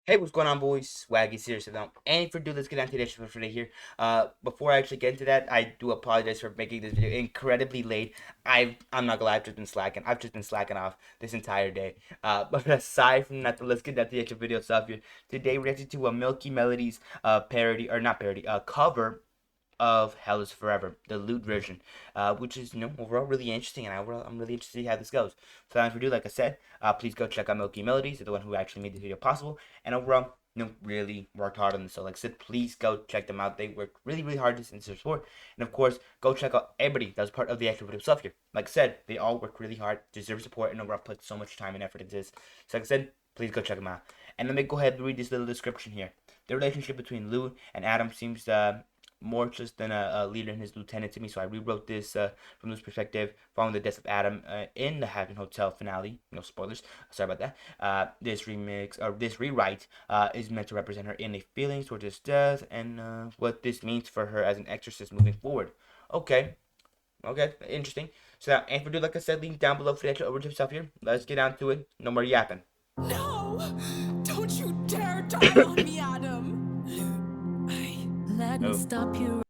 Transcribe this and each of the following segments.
Hey, what's going on, boys? Swaggy here. So now, and for let's get on to the issue for today here. Before I actually get into that, I do apologize for making this video incredibly late. I'm not gonna lie, I've just been slacking. I've just been slacking off this entire day. But aside from that, let's get into the actual video stuff here. Today, we're reacting to a MilkyyMelodies parody, or not parody, cover of Hell is Forever, the Lute version, which is, overall really interesting, and I'm really interested to see how this goes. So, as we do, like I said, please go check out MilkyyMelodies, they're the one who actually made this video possible, and overall, really worked hard on this. So, like I said, please go check them out. They worked really, really hard to support, and of course, go check out everybody that was part of the actual video stuff here. Like I said, they all worked really hard, deserve support, and overall put so much time and effort into this. So, like I said, please go check them out. And let me go ahead and read this little description here. The relationship between Lou and Adam seems more just than a leader and his lieutenant to me. So I rewrote this from this perspective, following the death of Adam in the Hazbin Hotel finale. No spoilers. Sorry about that. This rewrite is meant to represent her inner feelings towards his death and what this means for her as an exorcist moving forward. Okay. Okay, interesting. So now, and for do like I said, link down below for the actual overtime stuff here. Let's get down to it. No more yapping. No! Don't you dare die on me, Adam! Let me stop you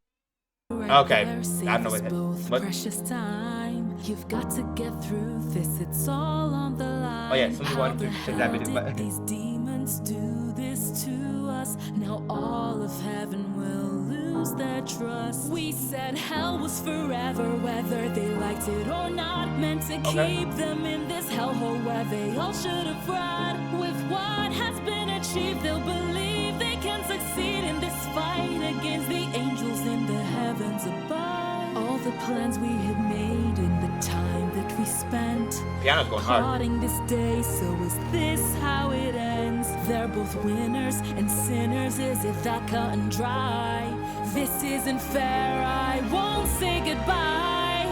right Okay, there. I don't know Save us both what. precious time. You've got to get through this, it's all on the line. Oh yeah, somebody How wanted the to check hell that video, did but these demons do this to us? Now all of heaven will lose their trust. We said hell was forever, whether they liked it or not. Meant to keep them in this hellhole where they all should have run. With what has been achieved, they'll believe they can succeed in this fight against the angels in the heavens above. All the plans we had made in the time that we spent piano's going hard. plotting this day, so is this how it ends? They're both winners and sinners, is it that cut and dry? This isn't fair, I won't say goodbye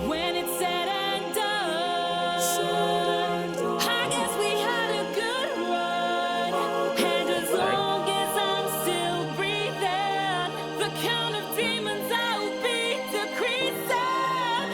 when it's said and done. I guess we had a good run, and as long as I'm still breathing, the count of demons I'll be decreasing.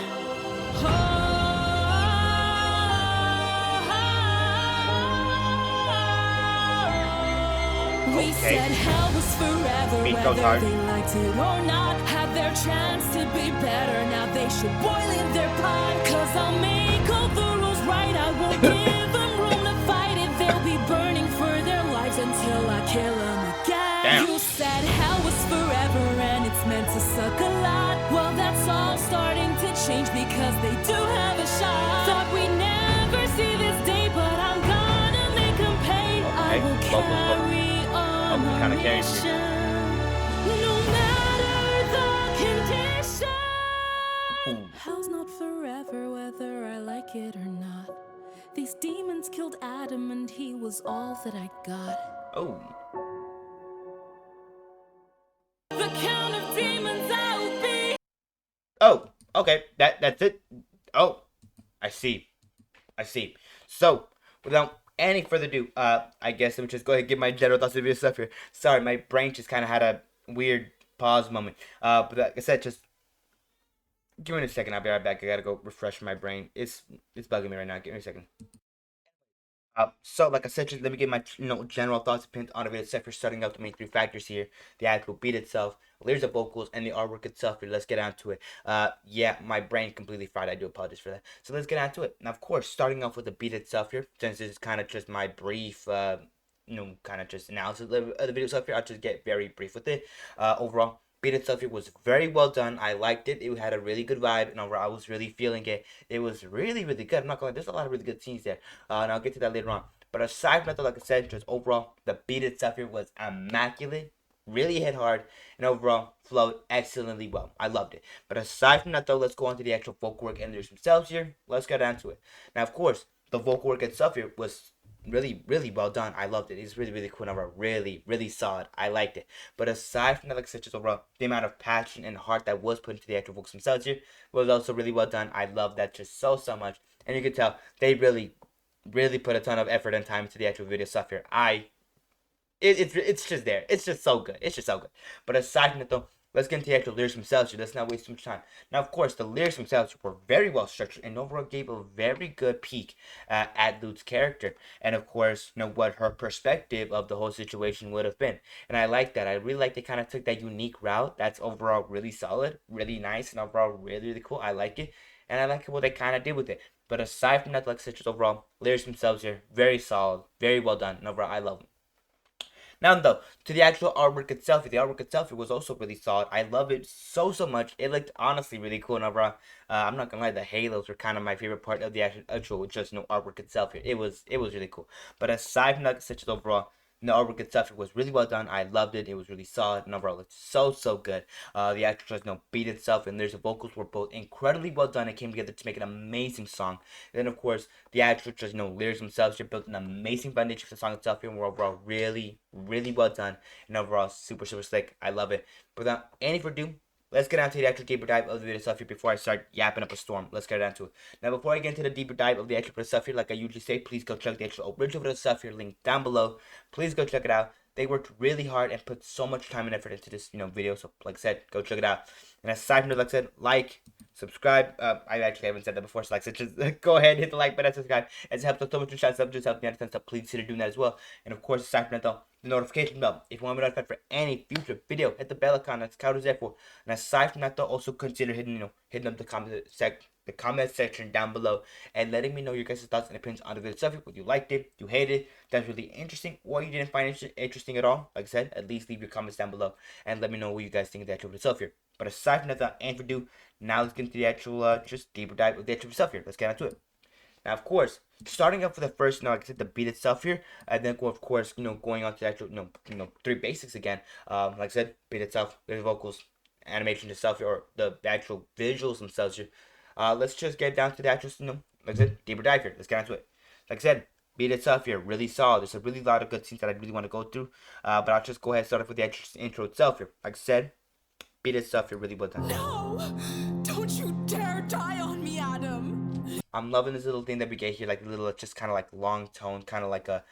We said hell was forever, whether they liked it or not. Had their chance to be better, now they should boil in their pot. Cause I'll make all the rules right, I won't give them room to fight it. They'll be burning for their lives until I kill them again. Damn. You said hell was forever and it's meant to suck a lot. Well, that's all starting to change because they do have a shot. Thought we never see this day, but I'm gonna make them pay. I will carry on my mission, no matter the condition. Hell's not forever, whether I like it or not. These demons killed Adam and he was all that I got. Oh. The count of demons I'll be. Oh, okay. That's it. Oh, I see. So, without any further ado, I guess let me just go ahead and give my general thoughts of the stuff here. Sorry, my brain just kind of had a weird pause moment. But like I said, just give me a second. I'll be right back. I gotta go refresh my brain. It's bugging me right now. Give me a second. So like I said, just let me get my general thoughts and opinions on the video except for starting out the main three factors here: the actual beat itself, lyrics of vocals, and the artwork itself. Here, let's get on to it. Yeah, my brain completely fried. I do apologize for that. So let's get on to it. Now, of course, starting off with the beat itself here, since this is kind of just my brief, kind of just analysis of the video itself here, I'll just get very brief with it. Overall, beat itself here was very well done. I liked it. It had a really good vibe, and overall, I was really feeling it. It was really, really good. I'm not gonna lie, there's a lot of really good scenes there, and I'll get to that later on. But aside from that, like I said, just overall, the beat itself here was immaculate. Really hit hard, and overall flowed excellently well. I loved it. But aside from that, though, let's go on to the actual vocal work and lyrics themselves here. Let's get down to it. Now, of course, the vocal work itself here was really, really well done. I loved it. It's really, really cool. Overall, really, really solid. I liked it. But aside from that, like I said, just overall, the amount of passion and heart that was put into the actual vocals themselves here was also really well done. I love that just so, so much. And you can tell they really, really put a ton of effort and time into the actual video stuff here. It's just there. It's just so good. It's just so good. But aside from that, though, let's get into the actual lyrics themselves here. Let's not waste too much time. Now, of course, the lyrics themselves were very well structured and overall gave a very good peek at Lute's character. And of course, what her perspective of the whole situation would have been. And I like that. I really like they kind of took that unique route. That's overall really solid, really nice, and overall really, really cool. I like it. And I like what they kind of did with it. But aside from that, like such as overall, lyrics themselves here, very solid, very well done. And overall, I love them. Now though, to the actual artwork itself, the artwork itself it was also really solid. I love it so much. It looked honestly really cool. And overall, I'm not gonna lie, the halos were kind of my favorite part of the actual just artwork itself. Here, it was really cool. But aside from that, such as overall, the artwork itself it was really well done. I loved it. It was really solid. And overall, it's so good. The actual just beat itself and there's the vocals were both incredibly well done. It came together to make an amazing song. And then of course the actual just lyrics themselves just built an amazing foundation for the song itself and were overall really well done and overall super slick. I love it. But without any further ado, let's get on to the actual deeper dive of the video stuff here before I start yapping up a storm. Let's get down to it. Now, before I get into the deeper dive of the actual stuff here, like I usually say, please go check the actual original video stuff here, link down below. Please go check it out. They worked really hard and put so much time and effort into this, video. So, like I said, go check it out. And aside from that, like I said, like, subscribe. I actually haven't said that before, so like, so just go ahead and hit the like button, subscribe. It helps so much to shout up, just help me understand. So please consider doing that as well. And of course, aside from that, though, the notification bell. If you want to be notified for any future video, hit the bell icon. That's Cowder's there for. And aside from that, though, also consider hitting up the comment section down below and letting me know your guys' thoughts and opinions on the video stuff. Whether you liked it, you hated it, that's really interesting, or you didn't find it interesting at all. Like I said, at least leave your comments down below and let me know what you guys think of the actual video stuff here. But aside from that, without any further ado, now let's get into the actual just deeper dive of the actual stuff here. Let's get into it. Now, of course, starting off with the first, like I said, the beat itself here, and then of course, going on to the actual, three basics again. Like I said, beat itself, the vocals, animation itself here, or the actual visuals themselves here. Let's just get down to the actual, like I said, deeper dive here. Let's get into it. Like I said, beat itself here, really solid. There's a really lot of good scenes that I really want to go through. But I'll just go ahead and start off with the actual intro itself here. Like I said, beat itself here, really well done. No! Don't you dare die on me, Adam! I'm loving this little thing that we get here, like a little, just kind of like long tone, kind of like a,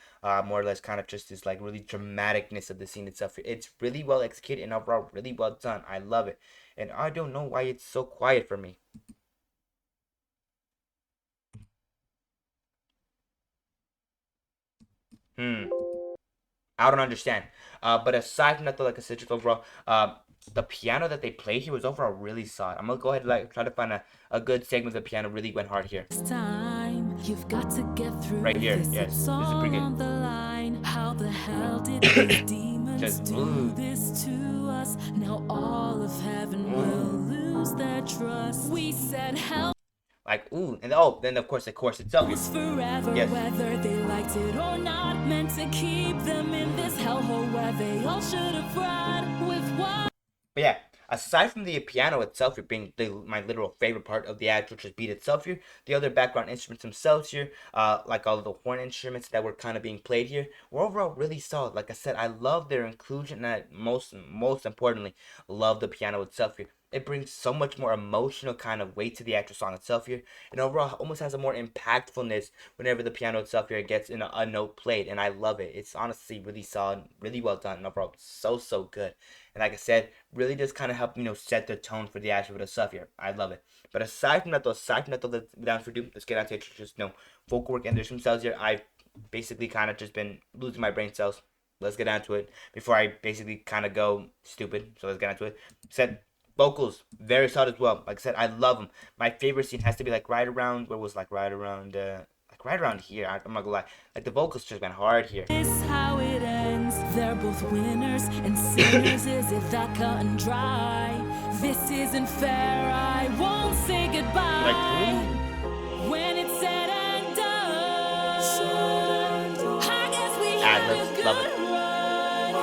more or less kind of just this like really dramaticness of the scene itself. It's really well executed and overall really well done. I love it. And I don't know why it's so quiet for me. I don't understand. But aside from that, though, like I said, just overall, the piano that they played here was overall really solid. I'm gonna go ahead and like try to find a good segment of the piano really went hard here. This time you've got to get through Right here, this. yes. It's This is pretty on good. the line. How the hell did these demons Just do this to us? Now all of heaven will lose their trust. We said hell Like, ooh, and oh, then of course the chorus itself. was forever, Yes. whether they liked it or not. Meant to keep them in this hellhole where they all should have run with one. But yeah, aside from the piano itself here being my literal favorite part of the actual just beat itself here, the other background instruments themselves here, like all of the horn instruments that were kind of being played here, were overall really solid. Like I said, I love their inclusion, and I most importantly, love the piano itself here. It brings so much more emotional kind of weight to the actual song itself here, and overall almost has a more impactfulness whenever the piano itself here gets in a note played, and I love it. It's honestly really solid, really well done, and overall so good. And like I said, really does kind of help set the tone for the actual stuff here. I love it. But aside from that, without further ado, let's get on to just vocal work and there's themselves here. I've basically kind of just been losing my brain cells. Let's get on to it before I basically kind of go stupid. So let's get on to it. Said vocals very solid as well. Like I said, I love them. My favorite scene has to be like right around right around here. I'm not gonna lie. Like the vocals just went hard here. This is how it ends. They're both winners and sinners. Is it that cut and dry? This isn't fair. I won't say goodbye. Like, when it's said and done, I guess we had a good love it. run.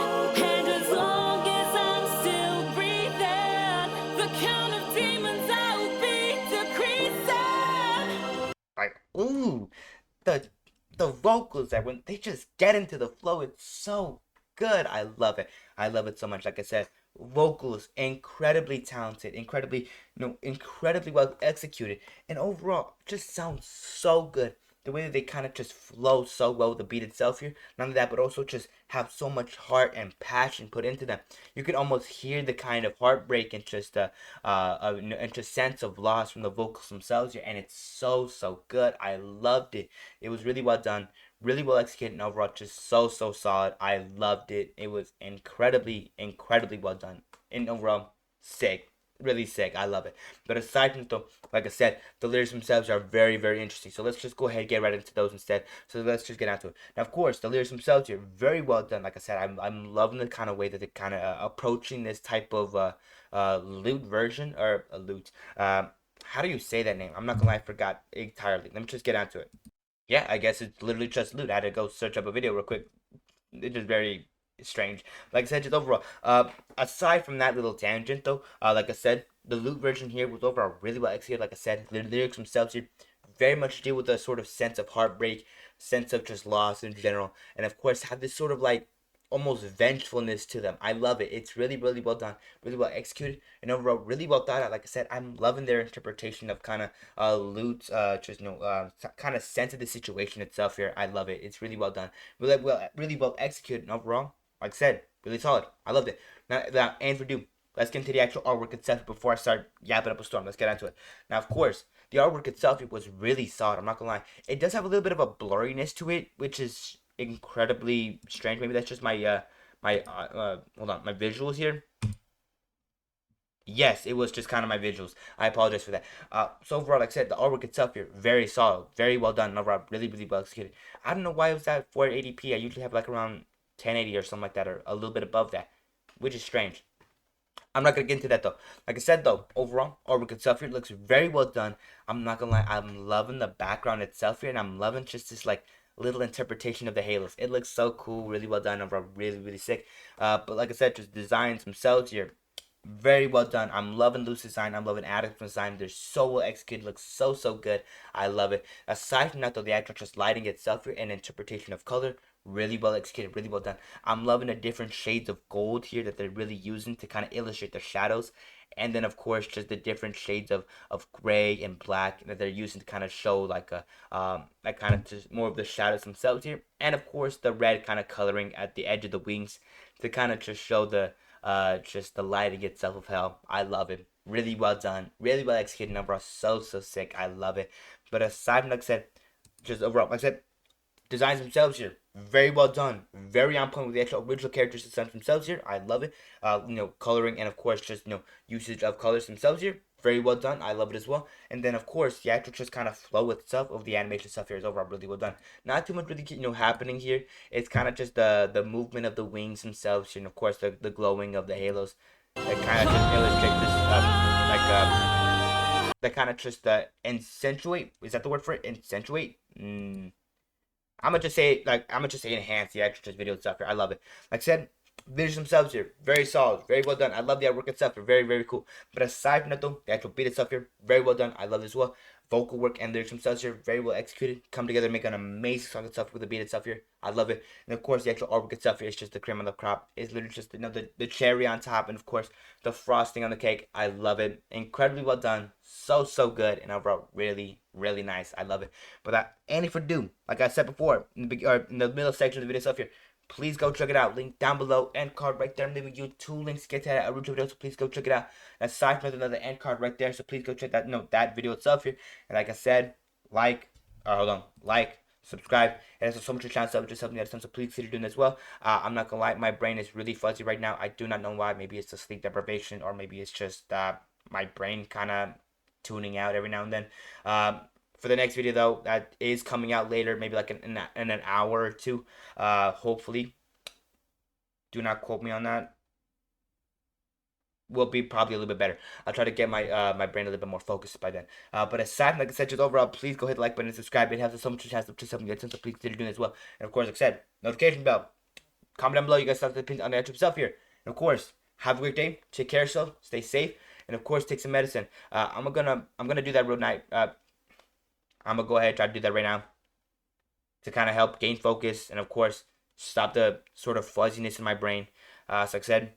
And as long as I'm still breathing, the count of demons I'll be decreasing. Like, ooh, the vocals that when they just get into the flow, it's so good. I love it. I love it so much. Like I said, vocals incredibly talented, incredibly well executed, and overall just sounds so good. the way that they kind of just flow so well with the beat itself here. Not only that, but also just have so much heart and passion put into them. You can almost hear the kind of heartbreak and just sense of loss from the vocals themselves here, and it's so good. I loved it. It was really well done, really well executed, and overall just so solid. I loved it. It was incredibly well done, and overall sick, really sick. I love it. But aside from though, like I said, the lyrics themselves are very interesting. So let's just go ahead and get right into those instead. So let's just get into it. Now, of course, the lyrics themselves are very well done. Like I said, I'm loving the kind of way that they're kind of approaching this type of lute version or a lute. How do you say that name? I'm not gonna lie, I forgot entirely. Let me just get onto it. Yeah, I guess it's literally just Lute. I had to go search up a video real quick. It's just very strange. Like I said, just overall. Aside from that little tangent though, like I said, the Lute version here was overall really well executed. Like I said, the lyrics themselves here very much deal with a sort of sense of heartbreak, sense of just loss in general, and of course have this sort of like almost vengefulness to them. I love it. It's really well done, really well executed, and overall really well thought out. Like I said, I'm loving their interpretation of kind of Lute's kind of sense of the situation itself here. I love it. It's really well done, really well executed, and overall, like I said, really solid. I loved it. Now, without any further ado, let's get into the actual artwork itself before I start yapping up a storm. Let's get into it. Now, of course, the artwork itself it was really solid. I'm not gonna lie. It does have a little bit of a blurriness to it, which is incredibly strange. Maybe that's just hold on, my visuals here. Yes, it was just kind of my visuals. I apologize for that. So overall, like I said, the artwork itself here very solid, very well done. Overall, really well executed. I don't know why it was at 480p. I usually have like around 1080 or something like that, or a little bit above that, which is strange. I'm not gonna get into that though. Like I said though, overall, artwork itself here looks very well done. I'm not gonna lie, I'm loving the background itself here, and I'm loving just this like little interpretation of the halos. It looks so cool, really well done. Overall, really sick. But like I said, just designs themselves here, very well done. I'm loving Luce's design. I'm loving Adam's design. They're so well executed. Looks so good. I love it. Aside from that though, the actual just lighting itself here and interpretation of color, really well executed, really well done. I'm loving the different shades of gold here that they're really using to kind of illustrate the shadows. And then of course just the different shades of gray and black that they're using to kind of show like like kind of just more of the shadows themselves here. And of course the red kind of coloring at the edge of the wings to kind of just show the just the lighting itself of hell. I love it. Really well done. Really well executed. Overall, so sick. I love it. But aside from like I said, just overall, like I said, designs themselves here very well done, very on point with the actual original characters designs themselves here. I love it. Coloring and of course just usage of colors themselves here. Very well done. I love it as well. And then of course the actual just kind of flow itself of the animation stuff here is overall really well done. Not too much really happening here. It's kind of just the movement of the wings themselves here, and of course the glowing of the halos that kind of just illustrate this that kind of just accentuate. Is that the word for it? Accentuate. I'm gonna just say enhance the actual just video itself here. I love it. Like I said, videos themselves here very solid, very well done. I love the artwork itself here, very cool. But aside from that though, the actual beat itself here very well done. I love it as well. Vocal work and lyrics themselves here very well executed. Come together, make an amazing song itself with the beat itself here. I love it. And of course, the actual artwork itself here is just the cream of the crop. It's literally just the cherry on top, and of course the frosting on the cake. I love it. Incredibly well done. So good, and overall really nice. I love it. But that any for do, like I said before in the middle section of the video stuff here, please go check it out. Link down below, end card right there. I'm leaving you 2 links to get to that original video, so please go check it out. And aside from another end card right there, so please go check that video itself here. And like I said, like, subscribe. And also so much your channel stuff, just helping me out a ton, so please consider doing as well. I'm not gonna lie, my brain is really fuzzy right now. I do not know why. Maybe it's the sleep deprivation, or maybe it's just my brain kind of tuning out every now and then. For the next video though, that is coming out later, maybe like in an hour or two, hopefully. Do not quote me on that. Will be probably a little bit better. I'll try to get my my brain a little bit more focused by then. But aside, like I said, just overall, please go hit the like button and subscribe. It helps us so much to just help me get some, so please consider doing it as well. And of course, like I said, notification bell. Comment down below. You guys have the pins on the YouTube stuff here. And of course, have a great day. Take care of yourself. Stay safe. And of course, take some medicine. I'm gonna do that real night. I'm gonna go ahead and try to do that right now to kind of help gain focus and of course stop the sort of fuzziness in my brain. So like I said,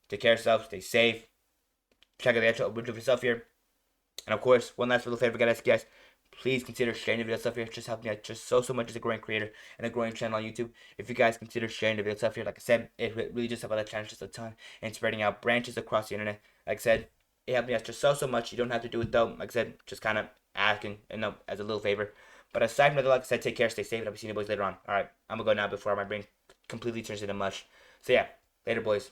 take care of yourself, stay safe, check out the actual video for yourself here, and of course, one last little favor I gotta ask you guys: please consider sharing the video stuff here. It just helps me out just so much as a growing creator and a growing channel on YouTube. If you guys consider sharing the video stuff here, like I said, it really just helps out the channel just a ton and spreading out branches across the internet. Like I said, it helped me out just so much. You don't have to do it though. Like I said, just kind of asking, as a little favor. But aside from that, like I said, take care, stay safe, and I'll be seeing you boys later on. Alright, I'm gonna go now before my brain completely turns into mush. So yeah, later boys.